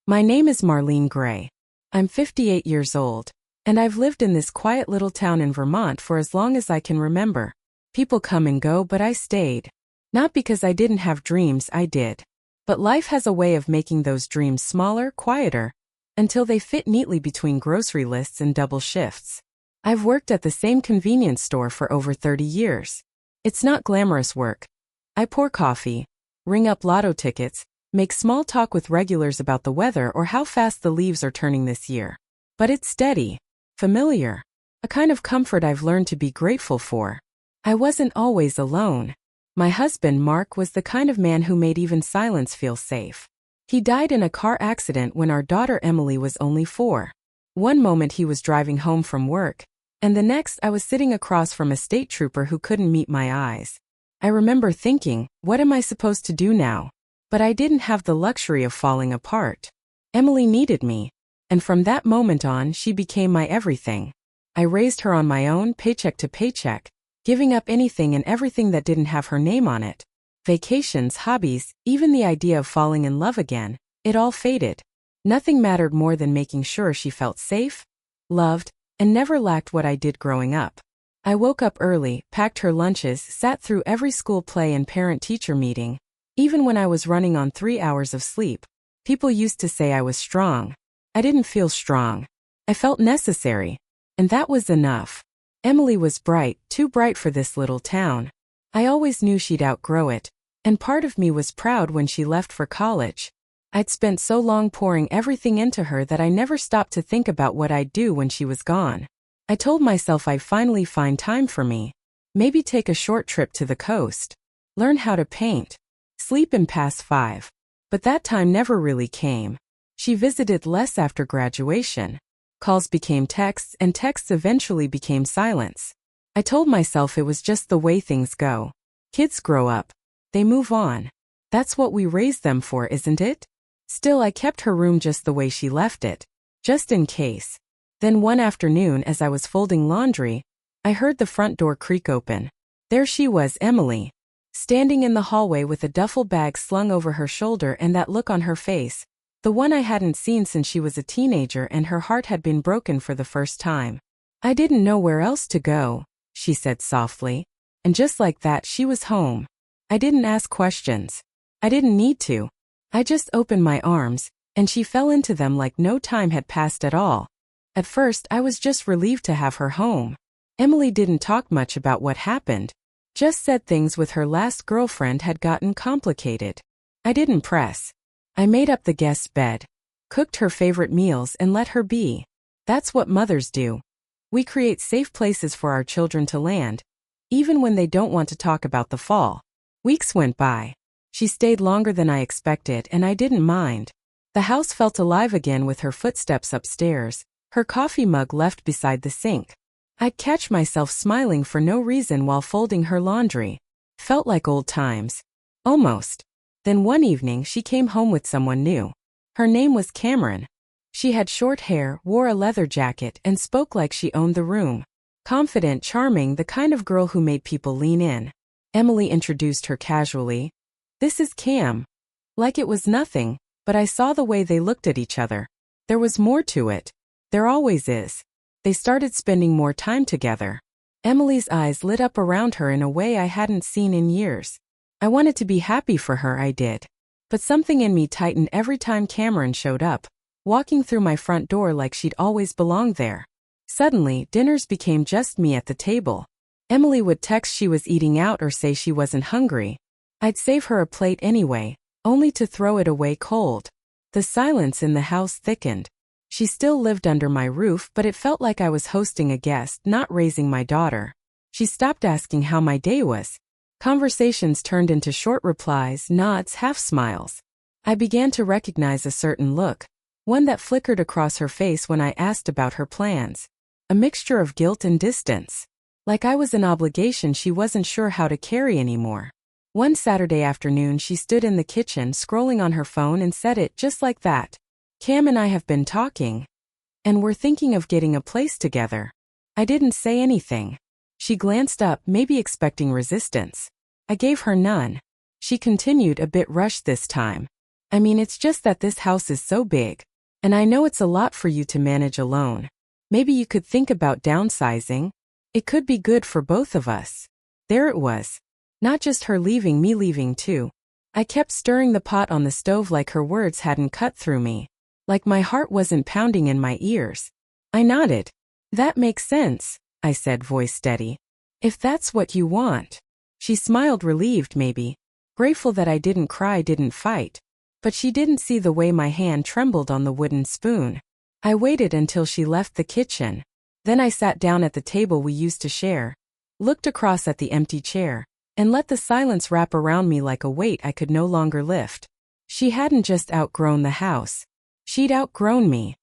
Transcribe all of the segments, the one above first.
My name is Marlene Gray. I'm 58 years old, and I've lived in this quiet little town in Vermont for as long as I can remember. People come and go, but I stayed. Not because I didn't have dreams, I did. But life has a way of making those dreams smaller, quieter, until they fit neatly between grocery lists and double shifts. I've worked at the same convenience store for over 30 years. It's not glamorous work. I pour coffee, ring up lotto tickets, make small talk with regulars about the weather or how fast the leaves are turning this year. But it's steady, familiar, a kind of comfort I've learned to be grateful for. I wasn't always alone. My husband, Mark, was the kind of man who made even silence feel safe. He died in a car accident when our daughter Emily was only 4. One moment he was driving home from work, and the next I was sitting across from a state trooper who couldn't meet my eyes. I remember thinking, what am I supposed to do now? But I didn't have the luxury of falling apart. Emily needed me, and from that moment on she became my everything. I raised her on my own, paycheck to paycheck, giving up anything and everything that didn't have her name on it. Vacations, hobbies, even the idea of falling in love again, it all faded. Nothing mattered more than making sure she felt safe, loved, and never lacked what I did growing up. I woke up early, packed her lunches, sat through every school play and parent-teacher meeting. Even when I was running on 3 hours of sleep, people used to say I was strong. I didn't feel strong. I felt necessary. And that was enough. Emily was bright, too bright for this little town. I always knew she'd outgrow it, and part of me was proud when she left for college. I'd spent so long pouring everything into her that I never stopped to think about what I'd do when she was gone. I told myself I'd finally find time for me. Maybe take a short trip to the coast. Learn how to paint. Sleep in past 5. But that time never really came. She visited less after graduation. Calls became texts, and texts eventually became silence. I told myself it was just the way things go. Kids grow up. They move on. That's what we raise them for, isn't it? Still, I kept her room just the way she left it, just in case. Then one afternoon, as I was folding laundry, I heard the front door creak open. There she was, Emily, standing in the hallway with a duffel bag slung over her shoulder and that look on her face, the one I hadn't seen since she was a teenager and her heart had been broken for the first time. I didn't know where else to go, she said softly, and just like that she was home. I didn't ask questions. I didn't need to. I just opened my arms, and she fell into them like no time had passed at all. At first I was just relieved to have her home. Emily didn't talk much about what happened, just said things with her last girlfriend had gotten complicated. I didn't press. I made up the guest bed, cooked her favorite meals and let her be. That's what mothers do. We create safe places for our children to land, even when they don't want to talk about the fall. Weeks went by. She stayed longer than I expected and I didn't mind. The house felt alive again with her footsteps upstairs, her coffee mug left beside the sink. I'd catch myself smiling for no reason while folding her laundry. Felt like old times. Almost. Then one evening she came home with someone new. Her name was Cameron. She had short hair, wore a leather jacket, and spoke like she owned the room. Confident, charming, the kind of girl who made people lean in. Emily introduced her casually. This is Cam. Like it was nothing, but I saw the way they looked at each other. There was more to it. There always is. They started spending more time together. Emily's eyes lit up around her in a way I hadn't seen in years. I wanted to be happy for her, I did. But something in me tightened every time Cameron showed up, walking through my front door like she'd always belonged there. Suddenly, dinners became just me at the table. Emily would text she was eating out or say she wasn't hungry. I'd save her a plate anyway, only to throw it away cold. The silence in the house thickened. She still lived under my roof, but it felt like I was hosting a guest, not raising my daughter. She stopped asking how my day was. Conversations turned into short replies, nods, half smiles. I began to recognize a certain look, one that flickered across her face when I asked about her plans. A mixture of guilt and distance. Like I was an obligation she wasn't sure how to carry anymore. One Saturday afternoon she stood in the kitchen scrolling on her phone and said it just like that. Cam and I have been talking, and we're thinking of getting a place together. I didn't say anything. She glanced up, maybe expecting resistance. I gave her none. She continued, a bit rushed this time. I mean, it's just that this house is so big. And I know it's a lot for you to manage alone. Maybe you could think about downsizing. It could be good for both of us. There it was. Not just her leaving, me leaving too. I kept stirring the pot on the stove like her words hadn't cut through me. Like my heart wasn't pounding in my ears. I nodded. That makes sense, I said, voice steady. If that's what you want. She smiled, relieved maybe. Grateful that I didn't cry, didn't fight. But she didn't see the way my hand trembled on the wooden spoon. I waited until she left the kitchen. Then I sat down at the table we used to share, looked across at the empty chair, and let the silence wrap around me like a weight I could no longer lift. She hadn't just outgrown the house. She'd outgrown me.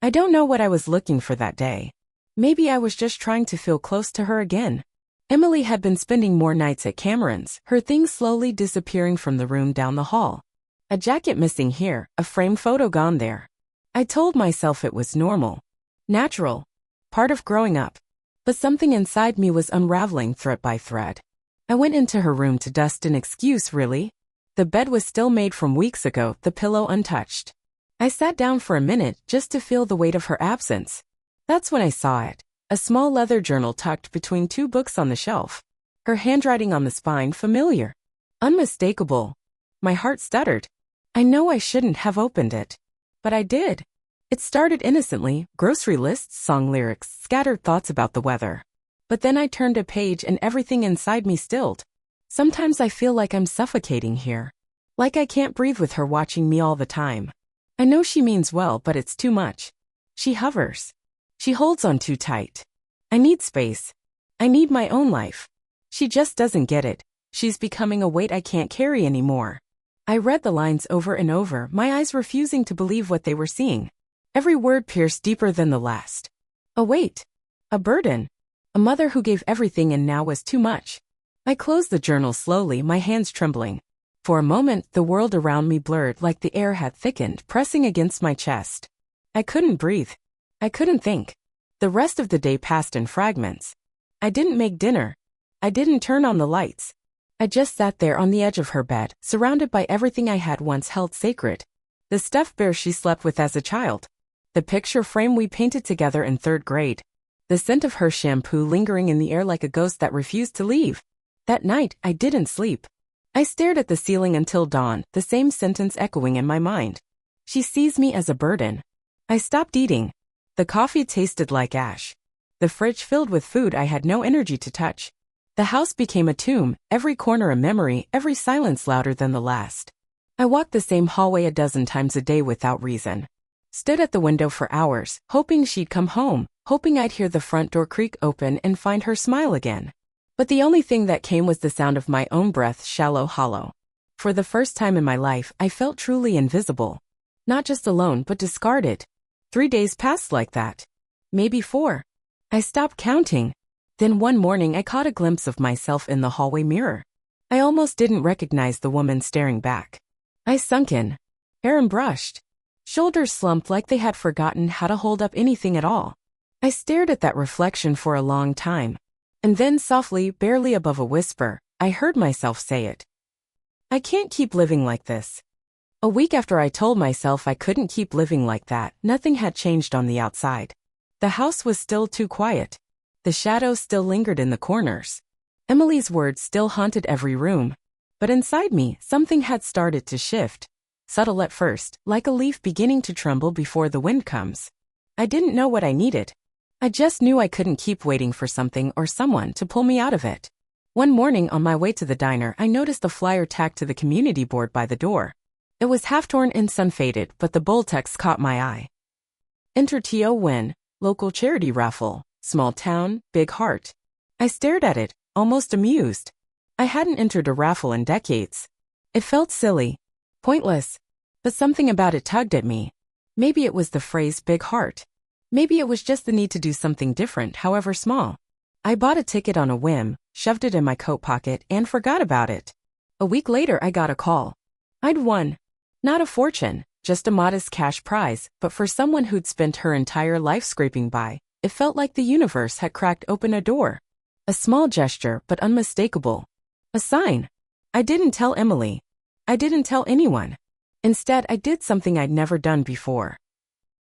I don't know what I was looking for that day. Maybe I was just trying to feel close to her again. Emily had been spending more nights at Cameron's, her things slowly disappearing from the room down the hall. A jacket missing here, a framed photo gone there. I told myself it was normal. Natural. Part of growing up. But something inside me was unraveling thread by thread. I went into her room to dust an excuse, really. The bed was still made from weeks ago, the pillow untouched. I sat down for a minute just to feel the weight of her absence. That's when I saw it. A small leather journal tucked between two books on the shelf. Her handwriting on the spine familiar. Unmistakable. My heart stuttered. I know I shouldn't have opened it. But I did. It started innocently, grocery lists, song lyrics, scattered thoughts about the weather. But then I turned a page and everything inside me stilled. Sometimes I feel like I'm suffocating here. Like I can't breathe with her watching me all the time. I know she means well, but it's too much. She hovers. She holds on too tight. I need space. I need my own life. She just doesn't get it. She's becoming a weight I can't carry anymore. I read the lines over and over, my eyes refusing to believe what they were seeing. Every word pierced deeper than the last. A weight. A burden. A mother who gave everything and now was too much. I closed the journal slowly, my hands trembling. For a moment, the world around me blurred like the air had thickened, pressing against my chest. I couldn't breathe. I couldn't think. The rest of the day passed in fragments. I didn't make dinner. I didn't turn on the lights. I just sat there on the edge of her bed, surrounded by everything I had once held sacred. The stuffed bear she slept with as a child. The picture frame we painted together in 3rd grade. The scent of her shampoo lingering in the air like a ghost that refused to leave. That night, I didn't sleep. I stared at the ceiling until dawn, the same sentence echoing in my mind. She sees me as a burden. I stopped eating. The coffee tasted like ash. The fridge filled with food I had no energy to touch. The house became a tomb, every corner a memory, every silence louder than the last. I walked the same hallway a dozen times a day without reason. Stood at the window for hours, hoping she'd come home, hoping I'd hear the front door creak open and find her smile again. But the only thing that came was the sound of my own breath, shallow, hollow. For the first time in my life, I felt truly invisible. Not just alone, but discarded. 3 days passed like that. Maybe 4. I stopped counting. Then one morning I caught a glimpse of myself in the hallway mirror. I almost didn't recognize the woman staring back. Eyes sunken. Hair unbrushed. Shoulders slumped like they had forgotten how to hold up anything at all. I stared at that reflection for a long time. And then softly, barely above a whisper, I heard myself say it. I can't keep living like this. A week after I told myself I couldn't keep living like that, nothing had changed on the outside. The house was still too quiet. The shadows still lingered in the corners. Emily's words still haunted every room. But inside me, something had started to shift. Subtle at first, like a leaf beginning to tremble before the wind comes. I didn't know what I needed. I just knew I couldn't keep waiting for something or someone to pull me out of it. One morning on my way to the diner, I noticed a flyer tacked to the community board by the door. It was half-torn and sun-faded, but the bold text caught my eye. Enter T.O. Win, local charity raffle, small town, big heart. I stared at it, almost amused. I hadn't entered a raffle in decades. It felt silly, pointless, but something about it tugged at me. Maybe it was the phrase big heart. Maybe it was just the need to do something different, however small. I bought a ticket on a whim, shoved it in my coat pocket, and forgot about it. A week later I got a call. I'd won. Not a fortune, just a modest cash prize, but for someone who'd spent her entire life scraping by, it felt like the universe had cracked open a door. A small gesture, but unmistakable. A sign. I didn't tell Emily. I didn't tell anyone. Instead, I did something I'd never done before.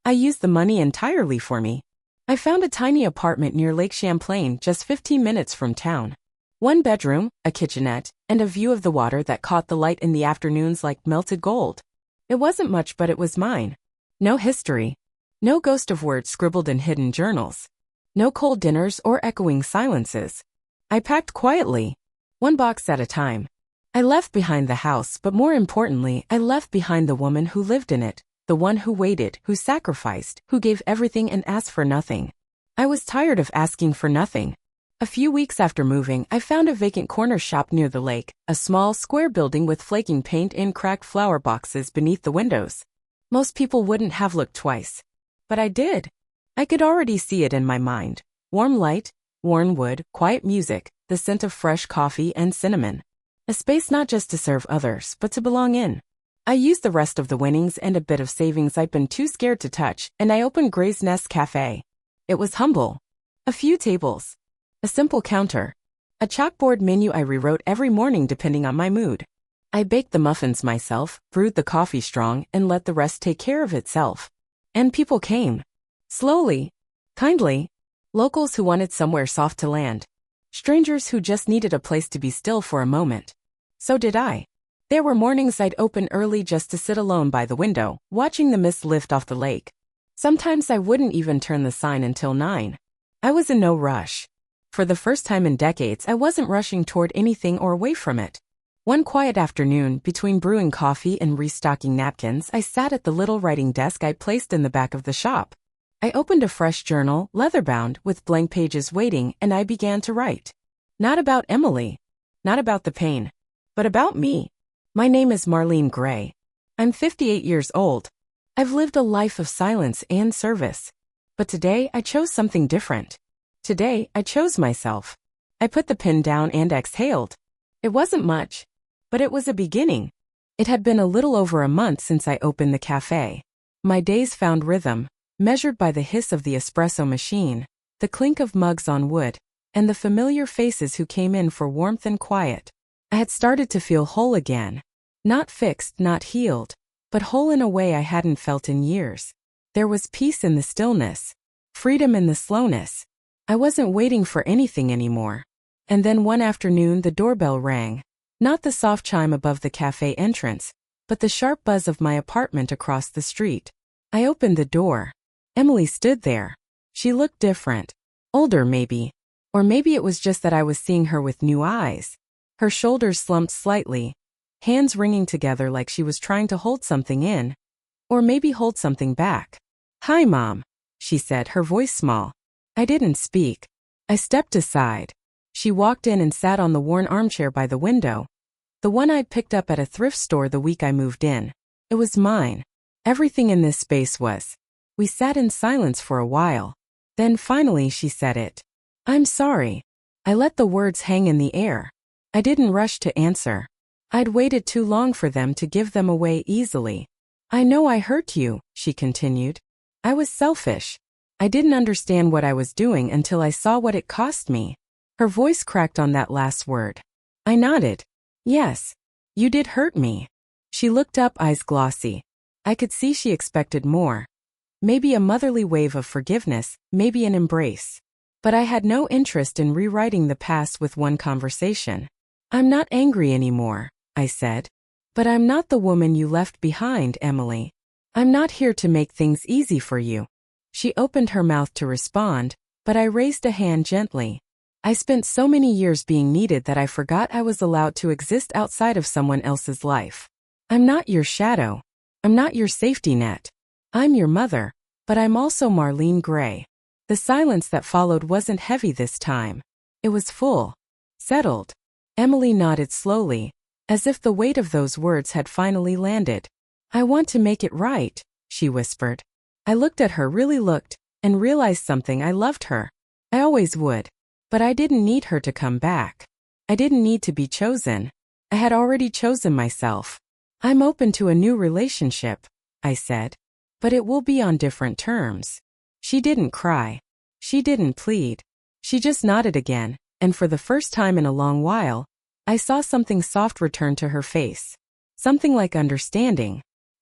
I used the money entirely for me. I found a tiny apartment near Lake Champlain, just 15 minutes from town. One bedroom, a kitchenette, and a view of the water that caught the light in the afternoons like melted gold. It wasn't much, but it was mine. No history. No ghost of words scribbled in hidden journals. No cold dinners or echoing silences. I packed quietly, one box at a time. I left behind the house, but more importantly, I left behind the woman who lived in it, the one who waited, who sacrificed, who gave everything and asked for nothing. I was tired of asking for nothing. A few weeks after moving, I found a vacant corner shop near the lake, a small, square building with flaking paint and cracked flower boxes beneath the windows. Most people wouldn't have looked twice. But I did. I could already see it in my mind. Warm light, worn wood, quiet music, the scent of fresh coffee and cinnamon. A space not just to serve others, but to belong in. I used the rest of the winnings and a bit of savings I'd been too scared to touch, and I opened Gray's Nest Café. It was humble. A few tables. A simple counter. A chalkboard menu I rewrote every morning depending on my mood. I baked the muffins myself, brewed the coffee strong, and let the rest take care of itself. And people came. Slowly. Kindly. Locals who wanted somewhere soft to land. Strangers who just needed a place to be still for a moment. So did I. There were mornings I'd open early just to sit alone by the window, watching the mist lift off the lake. Sometimes I wouldn't even turn the sign until 9. I was in no rush. For the first time in decades, I wasn't rushing toward anything or away from it. One quiet afternoon, between brewing coffee and restocking napkins, I sat at the little writing desk I placed in the back of the shop. I opened a fresh journal, leather-bound, with blank pages waiting, and I began to write. Not about Emily. Not about the pain. But about me. My name is Marlene Gray. I'm 58 years old. I've lived a life of silence and service. But today, I chose something different. Today, I chose myself. I put the pen down and exhaled. It wasn't much. But it was a beginning. It had been a little over a month since I opened the cafe. My days found rhythm, measured by the hiss of the espresso machine, the clink of mugs on wood, and the familiar faces who came in for warmth and quiet. I had started to feel whole again. Not fixed, not healed, but whole in a way I hadn't felt in years. There was peace in the stillness, freedom in the slowness. I wasn't waiting for anything anymore. And then one afternoon the doorbell rang. Not the soft chime above the cafe entrance, but the sharp buzz of my apartment across the street. I opened the door. Emily stood there. She looked different. Older maybe. Or maybe it was just that I was seeing her with new eyes. Her shoulders slumped slightly, hands wringing together like she was trying to hold something in. Or maybe hold something back. "Hi, Mom," she said, her voice small. I didn't speak. I stepped aside. She walked in and sat on the worn armchair by the window. The one I'd picked up at a thrift store the week I moved in. It was mine. Everything in this space was. We sat in silence for a while. Then finally she said it. "I'm sorry." I let the words hang in the air. I didn't rush to answer. I'd waited too long for them to give them away easily. "I know I hurt you," she continued. "I was selfish. I didn't understand what I was doing until I saw what it cost me." Her voice cracked on that last word. I nodded. "Yes, you did hurt me." She looked up, eyes glossy. I could see she expected more. Maybe a motherly wave of forgiveness, maybe an embrace. But I had no interest in rewriting the past with one conversation. "I'm not angry anymore," I said. "But I'm not the woman you left behind, Emily. I'm not here to make things easy for you." She opened her mouth to respond, but I raised a hand gently. I spent so many years being needed that I forgot I was allowed to exist outside of someone else's life. "I'm not your shadow. I'm not your safety net. I'm your mother, but I'm also Marlene Gray." The silence that followed wasn't heavy this time. It was full. Settled. Emily nodded slowly, as if the weight of those words had finally landed. "I want to make it right," she whispered. I looked at her, really looked, and realized something. I loved her. I always would. But I didn't need her to come back. I didn't need to be chosen. I had already chosen myself. "I'm open to a new relationship," I said. "But it will be on different terms." She didn't cry. She didn't plead. She just nodded again, and for the first time in a long while, I saw something soft return to her face. Something like understanding.